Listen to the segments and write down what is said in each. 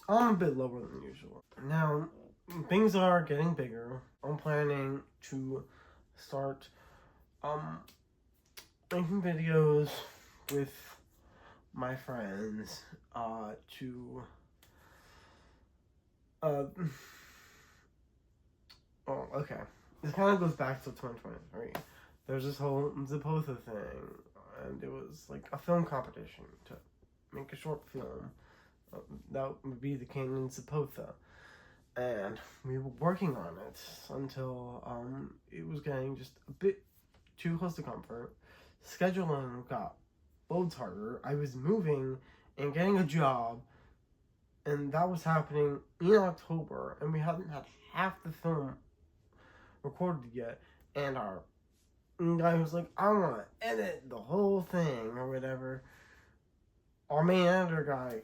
I'm a bit lower than usual. Now, things are getting bigger. I'm planning to start making videos with my friends to oh, okay. This kind of goes back to 2023. There's this whole Zapotha thing, and it was like a film competition to make a short film that would be the King in Zapotha. And we were working on it until it was getting just a bit too close to comfort. Scheduling got loads harder. I was moving and getting a job, and that was happening in October, and we hadn't had half the film recorded yet. And our guy was like, I want to edit the whole thing or whatever. Our main editor guy,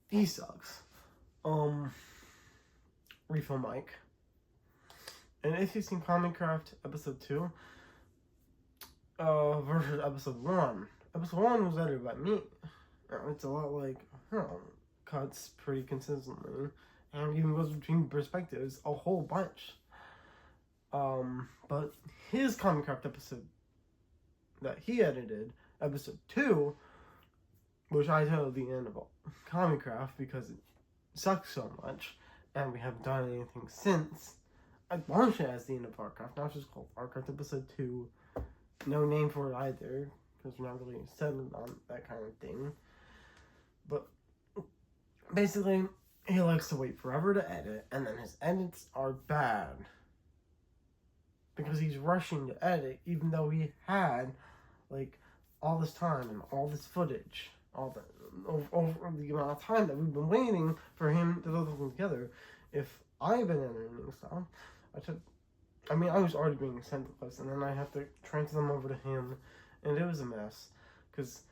he sucks. Refill Mike. And if you've seen Comicraft episode 2 versus episode 1, episode 1 was edited by me. It's a lot like, cuts pretty consistently, and even goes between perspectives a whole bunch. But his Comicraft episode that he edited, episode 2, which I titled the end of Comicraft because it sucks so much, and we haven't done anything since. I launched it as the end of Warcraft. Now it's just called Warcraft episode 2. No name for it either, because we're not really settled on that kind of thing. But basically, he likes to wait forever to edit, and then his edits are bad. Because he's rushing to edit, even though he had, like, all this time and all this footage, over the amount of time that we've been waiting for him to throw something together. If I had been editing stuff, I was already being sent to us, and then I have to transfer them over to him, and it was a mess. Because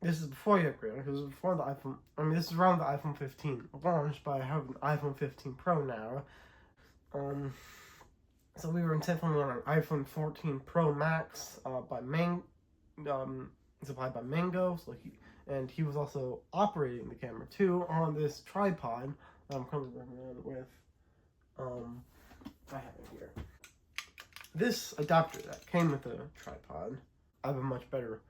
this is before he upgraded, because it was before the iPhone, this is around the iPhone 15 launched, but I have an iPhone 15 Pro now. So we were intently on an iPhone 14 Pro Max supplied by Mango. So he was also operating the camera too on this tripod that I'm currently working on with. I have it here. This adapter that came with the tripod, I have a much better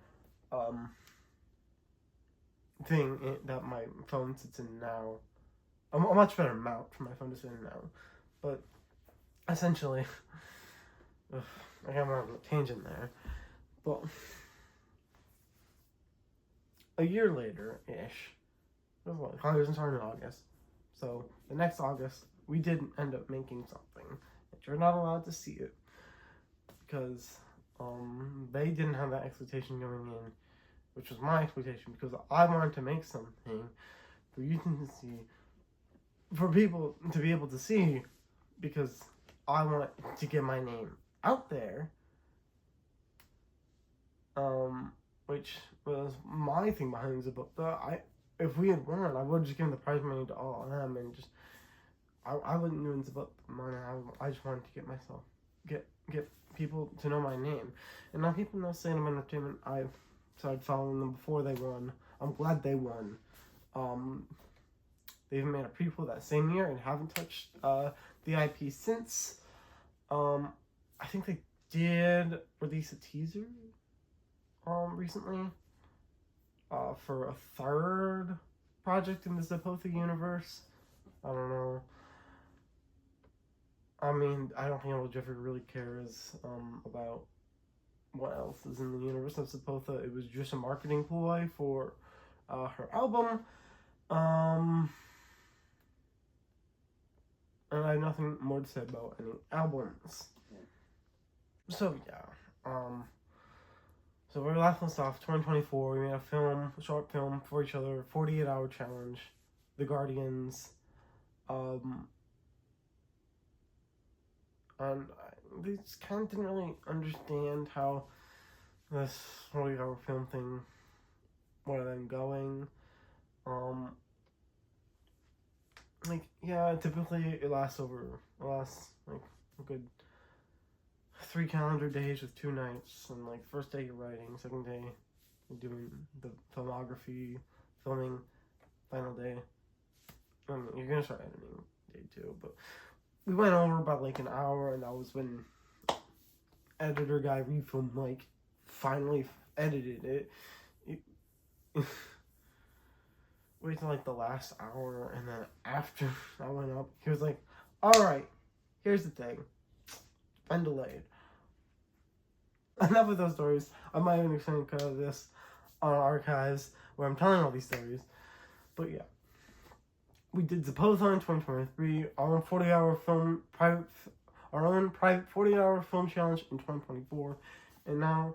thing that my phone sits in now. A much better mount for my phone to sit in now, but. Essentially, I got on a tangent there, but a year later-ish, Congress started in August, so the next August, we did end up making something, but you're not allowed to see it, because they didn't have that expectation going in, which was my expectation, because I wanted to make something for you to see, for people to be able to see, because I want to get my name out there, which was my thing behind the book. If we had won, I would have just given the prize money to all of them, and just I wouldn't do the book money. I just wanted to get people to know my name, and now people know Salem Entertainment. I started following them before they won. I'm glad they won. They even made a prequel that same year and haven't touched the IP since. I think they did release a teaser recently for a third project in the Zapotha universe. I don't know. I don't think Uncle Jeffrey really cares about what else is in the universe of Zapotha. It was just a marketing ploy for her album. And I have nothing more to say about any albums. So yeah, so we last off 2024. We made a short film for each other, 48-hour challenge, The Guardians, and they just kind of didn't really understand how this 48-hour film thing would have been going. Typically it lasts like a good 3 calendar days with 2 nights, and like first day you're writing, second day you're doing the filmography, filming, final day. You're gonna start editing day 2, but we went over about like an hour, and that was when editor guy refilmed, like, finally edited it. Wait till like the last hour, and then after I went up, he was like, "Alright, here's the thing. Been delayed." Enough of those stories. I might even explain kind of this on archives where I'm telling all these stories. But yeah. We did Zapothon in 2023, our own 40-hour private 40-hour film challenge in 2024, and now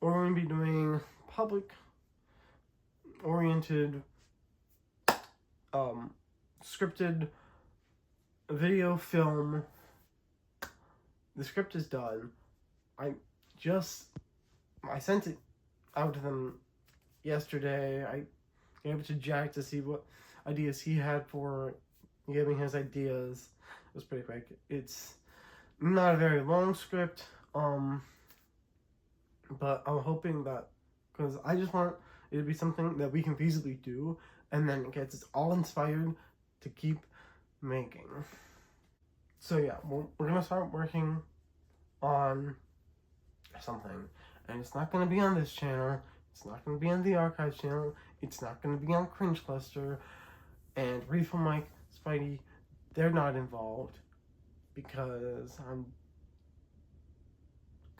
we're going to be doing public-oriented, scripted video film. The script is done. I sent it out to them yesterday. I gave it to Jack to see what ideas he had for it. He gave me his ideas. It was pretty quick. It's not a very long script, but I'm hoping that, because I just want it to be something that we can feasibly do, and then it gets us all inspired to keep making. So yeah, we're gonna start working on something, and it's not gonna be on this channel. It's not gonna be on the archives channel. It's not gonna be on Cringe Cluster. And Refill Mike, Spidey, they're not involved because I'm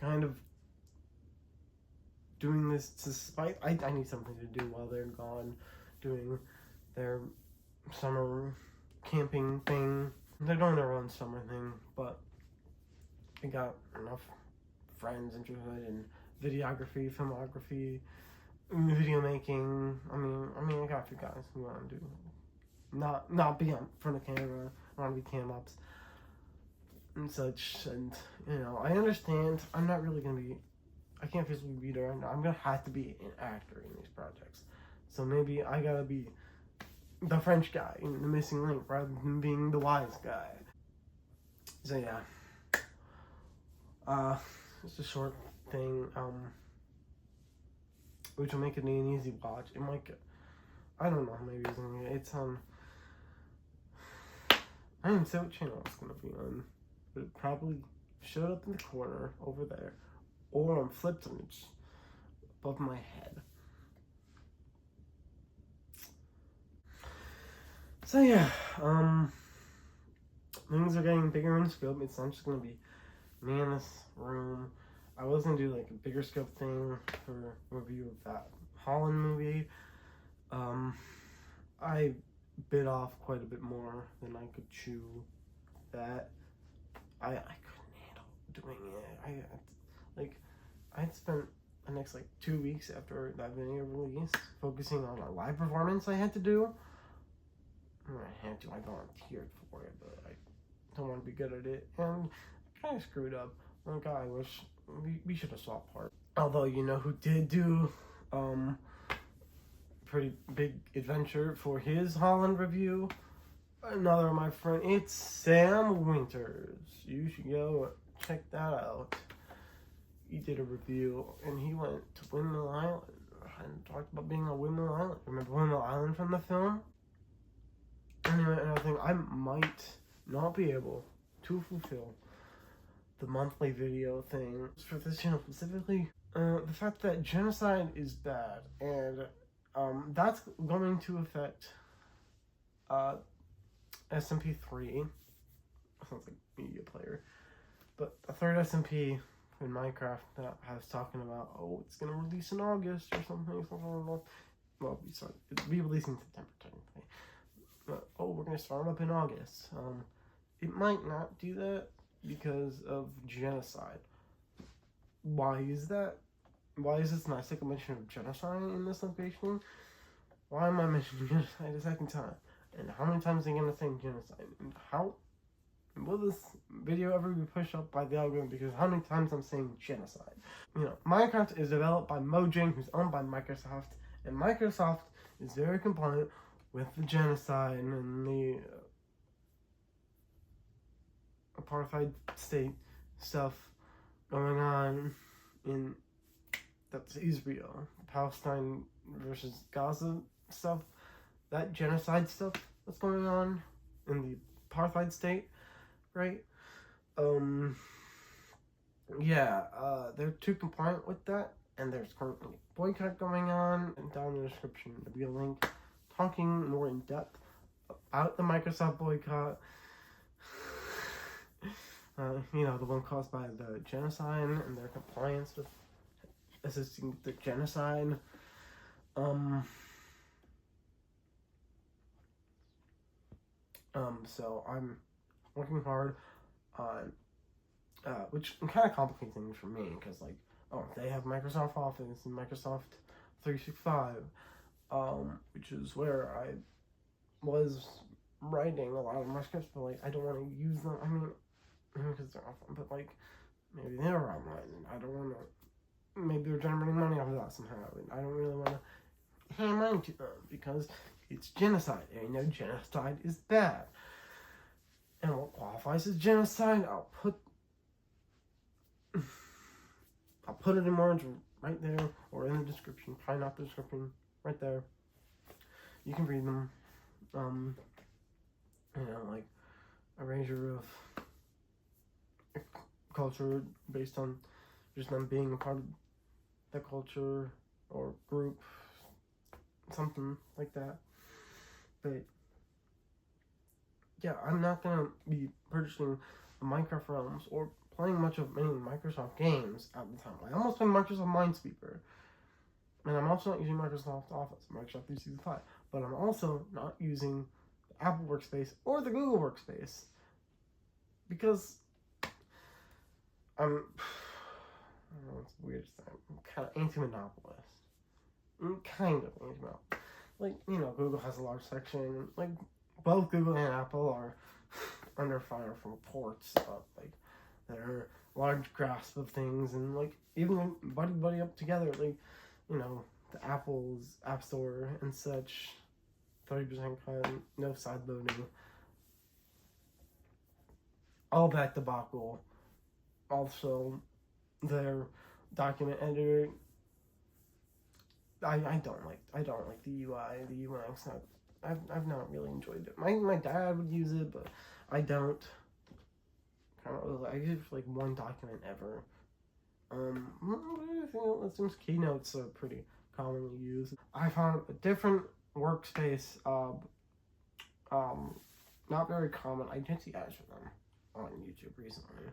kind of doing this to spite. I need something to do while they're gone, doing their summer camping thing. They're doing their own summer thing, but I got enough friends interested in videography, filmography, video making. I mean, I got a few guys who want to do not be on front of camera, want to be cam ups and such. And I understand I'm not really gonna be. I can't physically be there. I'm gonna have to be an actor in these projects. So maybe I gotta be the French guy, the missing link, rather than being the wise guy. So yeah. It's a short thing, which will make it an easy watch. It might get, I don't know, maybe it's I didn't say what channel it's gonna be on, but it probably showed up in the corner over there, or I'm flipped and it's above my head. So yeah, things are getting bigger in scope. It's not just gonna be me in this room. I was gonna do like a bigger scope thing for review of that Holland movie. I bit off quite a bit more than I could chew. That I couldn't handle doing it. I'd spent the next 2 weeks after that video released focusing on a live performance I had to do. I volunteered for it, but I don't want to be good at it, and I kind of screwed up. Like, I wish we should have swapped parts. Although, who did do pretty big adventure for his Holland review? Another of my friend, it's Sam Winters. You should go check that out. He did a review, and he went to Windmill Island and talked about being on Windmill Island. Remember Windmill Island from the film? Anyway, and I think I might not be able to fulfill the monthly video thing for this channel specifically. The fact that genocide is bad, and that's going to affect SMP3. Sounds like media player, but a third SMP in Minecraft that I was talking about. Oh, it's gonna release in August or something. Well, it'll be releasing in September technically. But, we're gonna start up in August. It might not do that because of genocide. Why is that? Why is this not a mention of genocide in this location? Why am I mentioning genocide a second time? And how many times are they gonna say genocide? And how will this video ever be pushed up by the algorithm? Because how many times I'm saying genocide? Minecraft is developed by Mojang, who's owned by Microsoft, and Microsoft is very compliant with the genocide and the apartheid state stuff going on in that's Israel, Palestine versus Gaza stuff, that genocide stuff that's going on in the apartheid state, right? They're too compliant with that, and there's currently a boycott going on. And down in the description, there'll be a link talking more in depth about the Microsoft boycott. The one caused by the genocide and their compliance with assisting the genocide. So I'm working hard on, which kind of complicates things for me, because they have Microsoft Office and Microsoft 365, which is where I was writing a lot of my scripts, but I don't want to use them. I mean, because they're awful, but maybe they're online, and I don't want to. Maybe they're generating money off of that somehow, and I don't really want to hand money to them because it's genocide, and genocide is bad. And what qualifies as genocide, I'll put it in words right there, or in the description. Probably not the description, right there. You can read them. A range of culture based on just them being a part of the culture or group, something like that. But yeah, I'm not gonna be purchasing the Minecraft realms or playing much of many Microsoft games at the time. I almost played Microsoft Minesweeper, and I'm also not using Microsoft Office, Microsoft 365, but I'm also not using the Apple Workspace or the Google Workspace because I don't know, it's weird. I'm kind of anti-monopolist. Google has a large section. Both Google and Apple are under fire from reports of their large grasp of things, and even buddy up together, the Apple's App Store and such, 30% cut, no side loading, all that debacle. Also, their document editor, I don't like the UI, the UX. I've not really enjoyed it. My dad would use it, but I don't. I use it for one document ever. It seems keynotes are pretty commonly used. I found a different workspace, not very common. I did see ads for them on YouTube recently.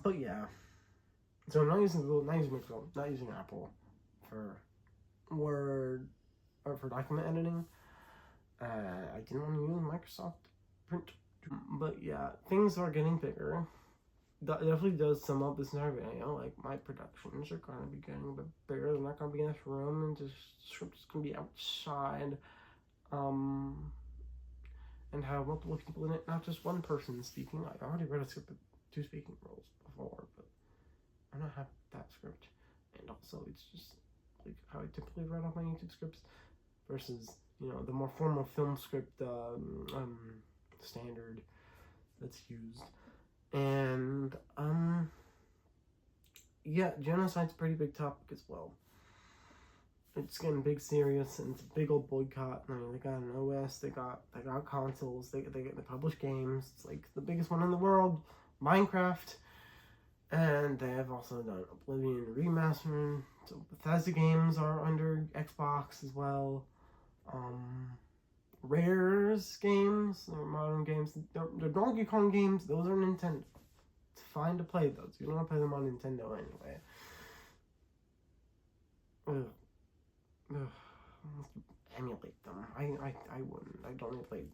But yeah, so I'm not using Google, not using Microsoft, not using Apple for Word or for document editing. I didn't want to use Microsoft Print, but yeah, things are getting bigger. That definitely does sum up this entire video. My productions are going to be getting a bit bigger. They're not going to be in this room, and the script's going to be outside. And have multiple people in it, not just one person speaking. I already read a script with 2 speaking roles before, but I don't have that script. And also, it's just how I typically write off my YouTube scripts versus, the more formal film script standard that's used. And, genocide's a pretty big topic as well. It's getting big serious, and it's a big old boycott. I mean, they got an OS, they got consoles, they publish games. It's the biggest one in the world, Minecraft. And they have also done Oblivion Remastering. So Bethesda games are under Xbox as well. Rare's games, or modern games, they're Donkey Kong games, those are Nintendo. It's fine to play those. You don't want to play them on Nintendo anyway. Emulate them. I wouldn't. I don't play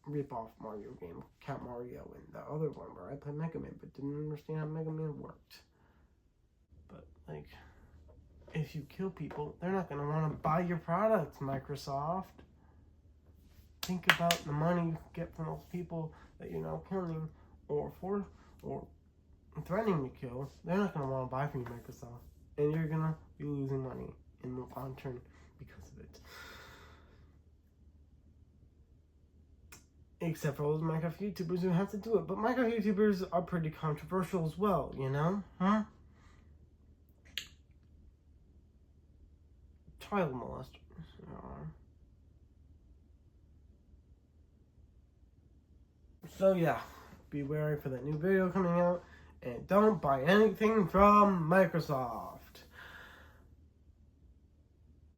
rip-off Mario game, Cat Mario, and the other one where I played Mega Man but didn't understand how Mega Man worked. But if you kill people, they're not gonna want to buy your products, Microsoft. Think about the money you get from those people that you're now killing, or threatening to kill. They're not gonna want to buy from you, Microsoft, and you're gonna be losing money in the long term because of it. Except for those Minecraft YouTubers who have to do it. But Minecraft YouTubers are pretty controversial as well, Huh? Child molesters are. So yeah, be wary for that new video coming out, and don't buy anything from Microsoft.